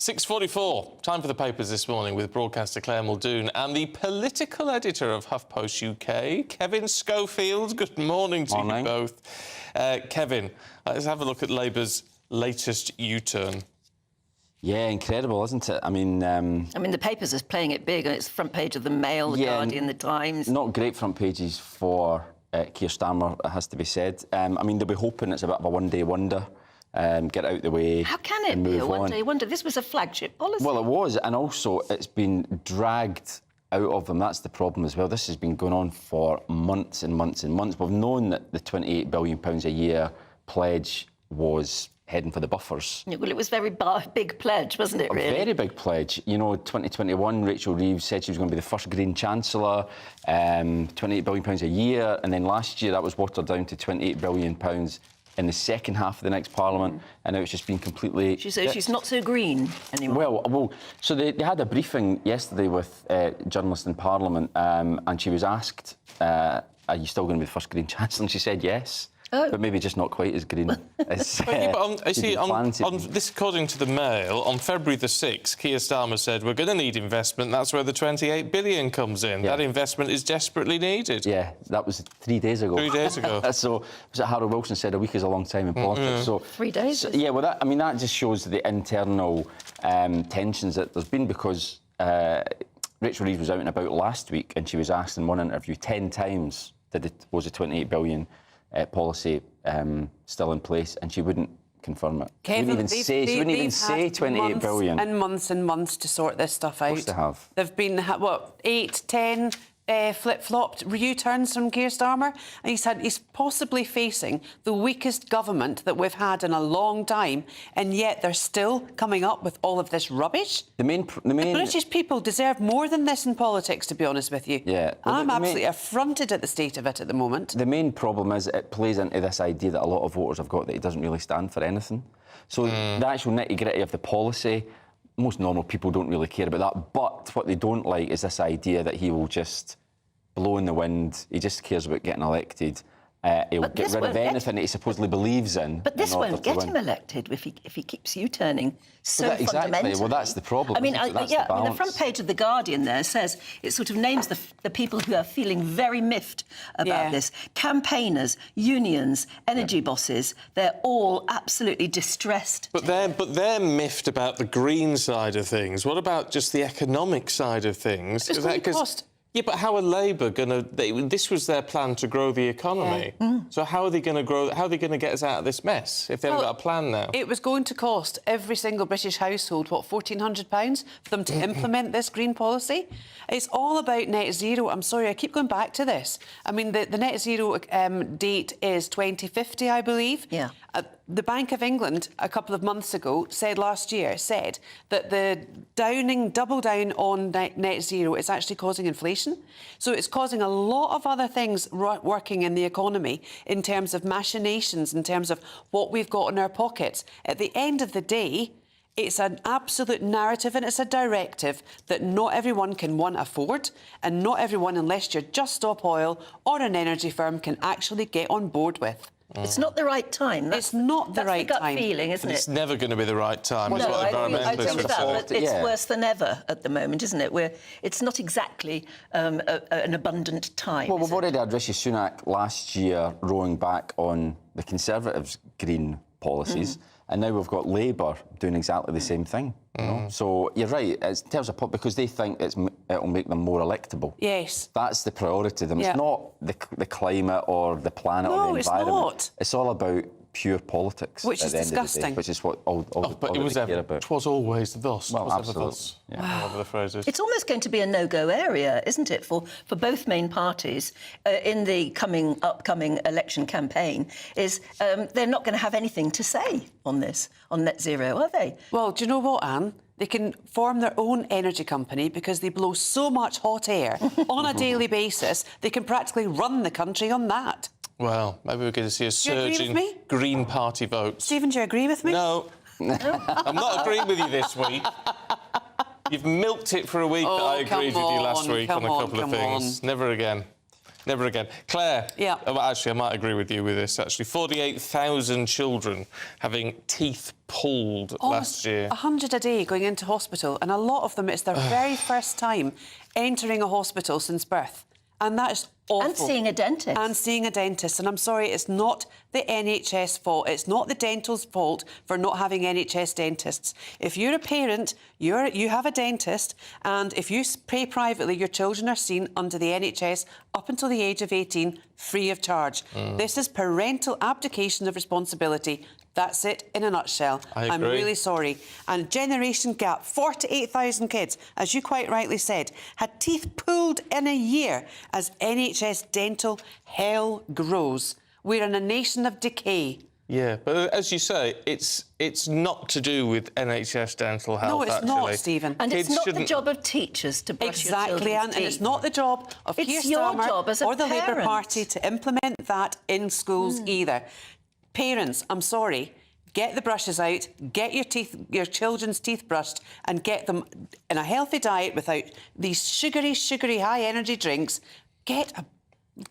6:44. Time for the papers this morning with broadcaster Claire Muldoon and the political editor of HuffPost UK, Kevin Schofield. Good morning to you both. Kevin, let's have a look at Labour's latest U-turn. Yeah, incredible, isn't it? I mean, the papers are playing it big. It's front page of the Mail, the Guardian, the Times. Not great front pages for Keir Starmer, it has to be said. They'll be hoping it's a bit of a one-day wonder. Get out the way. How can it be a one-day wonder? This was a flagship policy. Well, it was, and also it's been dragged out of them. That's the problem as well. This has been going on for months and months and months. We've known that the £28 billion a year pledge was heading for the buffers. Well, it was a very big pledge, wasn't it, really? A very big pledge. You know, 2021, Rachel Reeves said she was going to be the first Green Chancellor, £28 billion a year, and then last year that was watered down to £28 billion in the second half of the next Parliament, and now it's just been completely... She's not so green anymore. Well, so they had a briefing yesterday with journalists in Parliament, and she was asked, are you still going to be the first Green Chancellor? And she said yes. Oh. But maybe just not quite as green as this, according to the Mail, on February the 6th, Keir Starmer said, we're going to need investment, that's where the £28 billion comes in. Yeah. That investment is desperately needed. Yeah, that was 3 days ago. 3 days ago. So, was it Harold Wilson said a week is a long time in politics? So 3 days? So, yeah, well, that just shows the internal tensions that there's been, because Rachel Reeves was out and about last week and she was asked in one interview 10 times was the £28 billion policy still in place, and she wouldn't confirm it. Kevin, she wouldn't even say 28 billion. And months to sort this stuff out. Of course they have. They've been, 8, 10 flip-flopped U-turns from Keir Starmer, and he's possibly facing the weakest government that we've had in a long time, and yet they're still coming up with all of this rubbish. The British people deserve more than this in politics, to be honest with you. Yeah. Well, I'm absolutely affronted at the state of it at the moment. The main problem is it plays into this idea that a lot of voters have got that he doesn't really stand for anything. So the actual nitty-gritty of the policy, most normal people don't really care about that, but what they don't like is this idea that he will just blow in the wind, he just cares about getting elected, he'll get rid of anything that he supposedly believes in. But this won't get him elected if he keeps U-turning fundamentally. Exactly, well, that's the problem. The front page of The Guardian there says, it sort of names the people who are feeling very miffed about this. Campaigners, unions, energy bosses, they're all absolutely distressed. But they're miffed about the green side of things. What about just the economic side of things? It's going to cost. Yeah, but how are Labour going to... This was their plan to grow the economy. Yeah. So how are they going to grow... How are they going to get us out of this mess if they haven't got a plan now? It was going to cost every single British household, £1,400 for them to implement this green policy. It's all about net zero. I'm sorry, I keep going back to this. I mean, the net zero date is 2050, I believe. Yeah. The Bank of England, a couple of months ago, said that the double down on net zero is actually causing inflation. So it's causing a lot of other things working in the economy in terms of machinations, in terms of what we've got in our pockets. At the end of the day, it's an absolute narrative and it's a directive that not everyone can, afford, and not everyone, unless you're Just Stop Oil or an energy firm, can actually get on board with. It's not the right time. It's not the right time. That's the gut feeling, isn't it? It's never going to be the right time. No, I agree with that, but it's worse than ever at the moment, isn't it? It's not exactly an abundant time. Well, we've already had Rishi Sunak last year rowing back on the Conservatives' green policies, and now we've got Labour doing exactly the same thing. You know? So you're right, it's in terms of because they think it'll make them more electable. Yes. That's the priority to them. Yeah. It's not the climate or the planet or the environment. No, it's not. It's all about pure politics. Which is disgusting. Which is what all but it was care about. It was always thus. Well, absolutely. Yeah. Whatever the phrase is. It's almost going to be a no-go area, isn't it, for both main parties in the upcoming election campaign, is they're not going to have anything to say on this, on net zero, are they? Well, do you know what, Anne? They can form their own energy company because they blow so much hot air on a daily basis, they can practically run the country on that. Well, maybe we're going to see a surge in Green Party votes. Stephen, do you agree with me? No. I'm not agreeing with you this week. You've milked it for a week that I agreed with you last week on a couple of things. Never again. Never again. Claire. Yeah. Oh, actually, I might agree with you with this, actually. 48,000 children having teeth pulled last year. 100 a day going into hospital, and a lot of them, it's their very first time entering a hospital since birth. And that is awful. And seeing a dentist. And seeing a dentist. And I'm sorry, it's not the NHS fault. It's not the dental's fault for not having NHS dentists. If you're a parent, you have a dentist, and if you pay privately, your children are seen under the NHS up until the age of 18, free of charge. This is parental abdication of responsibility. That's it in a nutshell. I agree. I'm really sorry. And generation gap, 48,000 kids, as you quite rightly said, had teeth pulled in a year as NHS dental hell grows. We're in a nation of decay. Yeah, but as you say, it's not to do with NHS dental health, No, it's actually. not, Stephen. And Kids it's not the shouldn't- job of teachers to brush your Exactly, children's Anne, and teeth. it's not the job of It's Keir your Starmer job as a or the Labour parent. Party to implement that in schools either. Parents, I'm sorry, get the brushes out, get your children's teeth brushed, and get them in a healthy diet without these sugary, high-energy drinks. Get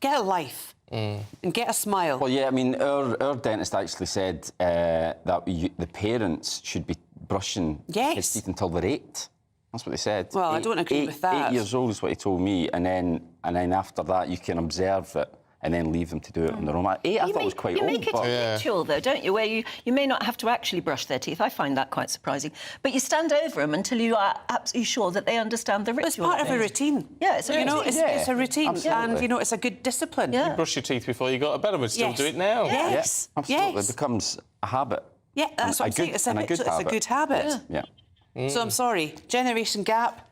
a life and get a smile. Well, yeah, I mean, our dentist actually said that the parents should be brushing Yes. his teeth until they're 8. That's what they said. Well, I don't agree with that. 8 years old is what he told me, and then after that you can observe it and then leave them to do it on their own. 8 I thought was quite you old. make it but... a ritual, though, don't you, where you may not have to actually brush their teeth. I find that quite surprising. But you stand over them until you are absolutely sure that they understand the ritual. It's part of a routine. Yeah, it's a You know, routine. it's a routine, absolutely. and, you know, it's a good discipline. Yeah. Brush your teeth before you go to bed, and we'd still Yes. do it now. Yes. Yeah, absolutely. Yes. It becomes a habit. Yeah, that's what I'm saying. It's a good habit. Yeah. So I'm sorry, generation gap,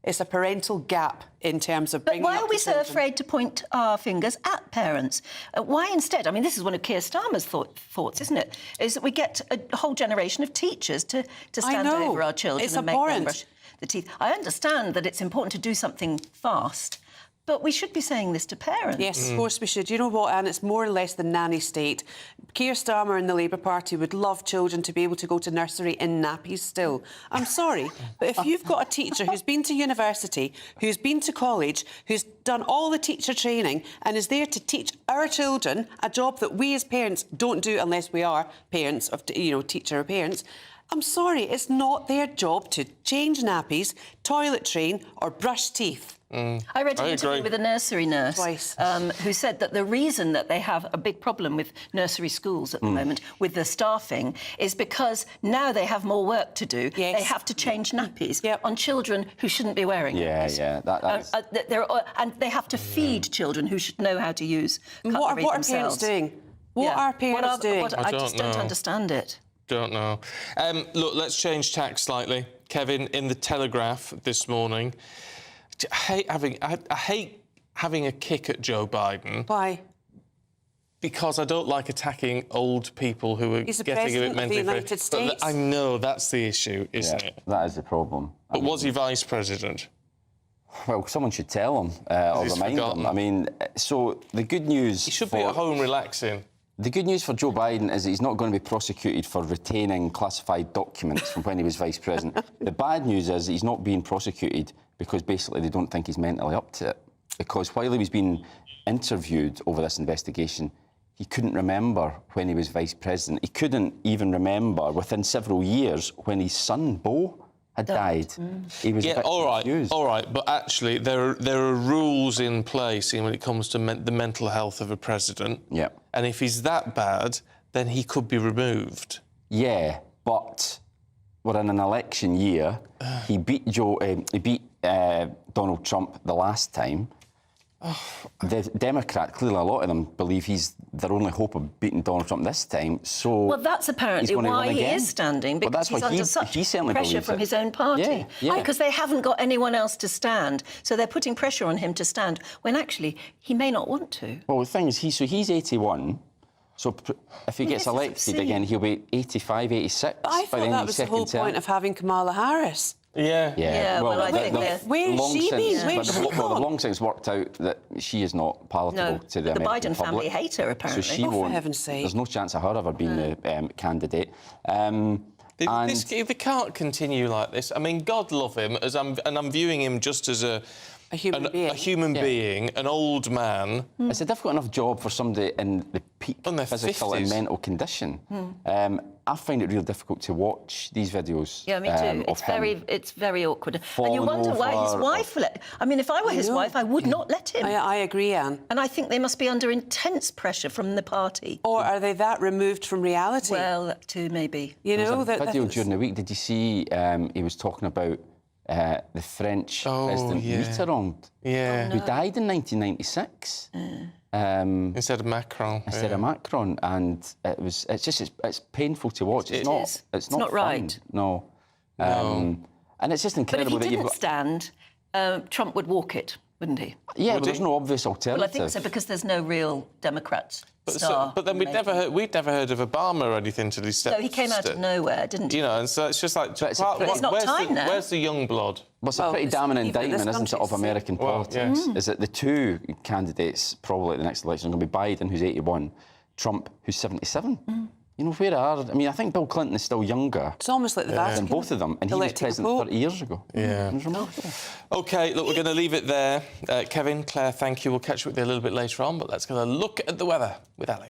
it's a parental gap in terms of But bringing why up are we the so children. afraid to point our fingers at parents? Why instead? I mean, this is one of Keir Starmer's thoughts, isn't it? Is that we get a whole generation of teachers to stand know. over our children It's and make abhorrent. them brush the teeth. I understand that it's important to do something fast, but we should be saying this to parents. Yes, of course we should. You know what, Anne? It's more or less the nanny state. Keir Starmer and the Labour Party would love children to be able to go to nursery in nappies still. I'm sorry, but if you've got a teacher who's been to university, who's been to college, who's done all the teacher training and is there to teach our children a job that we as parents don't do unless we are parents of, teacher or parents, I'm sorry, it's not their job to change nappies, toilet train or brush teeth. I read an I interview agree. with a nursery nurse Twice. who said that the reason that they have a big problem with nursery schools at the moment with the staffing is because now they have more work to do. Yes. They have to change nappies Yep. on children who shouldn't be wearing nappies. Yeah. That's... And they have to feed children who should know how to use cutlery What are themselves. parents doing? What Yeah. are parents doing? I I just don't don't know. understand it. Don't know. Look, let's change tack slightly. Kevin, in the Telegraph this morning, I hate having a kick at Joe Biden Why? because I don't like attacking old people who are He's the getting a bit president of the mentally United But States. I know that's the issue, isn't it? That is the problem. But was he vice president? Well, someone should tell him or He's remind forgotten. him. I mean, so the good news... He should be at home relaxing. The good news for Joe Biden is that he's not going to be prosecuted for retaining classified documents from when he was vice president. The bad news is that he's not being prosecuted because basically they don't think he's mentally up to it. Because while he was being interviewed over this investigation, he couldn't remember when he was vice president. He couldn't even remember within several years when his son, Beau, had died. He was a Yeah, bit confused. all right. But actually, there are rules in place when it comes to the mental health of a president. Yeah. And if he's that bad, then he could be removed. Yeah, but we're in an election year. He beat Donald Trump the last time. The Democrat, clearly a lot of them believe he's their only hope of beating Donald Trump this time. So Well, that's apparently he's gonna why run he again. is standing, Well, because that's why he's under such he certainly pressure believes from it. his own party. Yeah. Because they haven't got anyone else to stand. So they're putting pressure on him to stand when actually he may not want to. Well, the thing is, he's 81. So if he gets this is elected obscene. again, he'll be 85, 86 But I by thought the end that of was the the whole second term. point of having Kamala Harris. Yeah. Yeah, well, I think they're- Where is long she since- been? but Where's the- she well, the gone? long since worked out that she is not palatable No, to the the American Biden family public. hate her, apparently. So she Oh, for won't. heaven's sake. There's no chance of her ever being the candidate. They can't continue like this. I mean, God love him, and I'm viewing him just as a A human being. A human being, an old man. It's a difficult enough job for somebody in the peak In their physical 50s. and mental condition. I find it real difficult to watch these videos. Yeah, me too. It's very awkward. And you wonder why his wife let... I mean, if I were his wife, I would not let him. I agree, Anne. And I think they must be under intense pressure from the party. Or are they that removed from reality? Well, that too, maybe. You know, There was a video during the week. Did you see he was talking about the French President Mitterrand, who died in 1996? Instead of Macron. Instead of Macron, and it's painful to watch. It's not fun. Right. No. And it's just incredible but if he that didn't stand, Trump would walk it, wouldn't he? Yeah, but there's no obvious alternative. Well, I think so, because there's no real Democrat star. But then we'd never heard of Obama or anything till he stepped. No, he came out of nowhere, didn't he? You know, and so it's just like... it's not time now. Where's the young blood? Well, it's a pretty damning indictment, isn't it, of American politics? Is that the two candidates probably at the next election are going to be Biden, who's 81, Trump, who's 77. You know, where are... I mean, I think Bill Clinton is still younger. It's almost like the Vatican. Than both of them, and he was president 30 years ago. Yeah. It was remarkable. OK, look, we're going to leave it there. Kevin, Claire, thank you. We'll catch up with you a little bit later on, but let's get a look at the weather with Alex.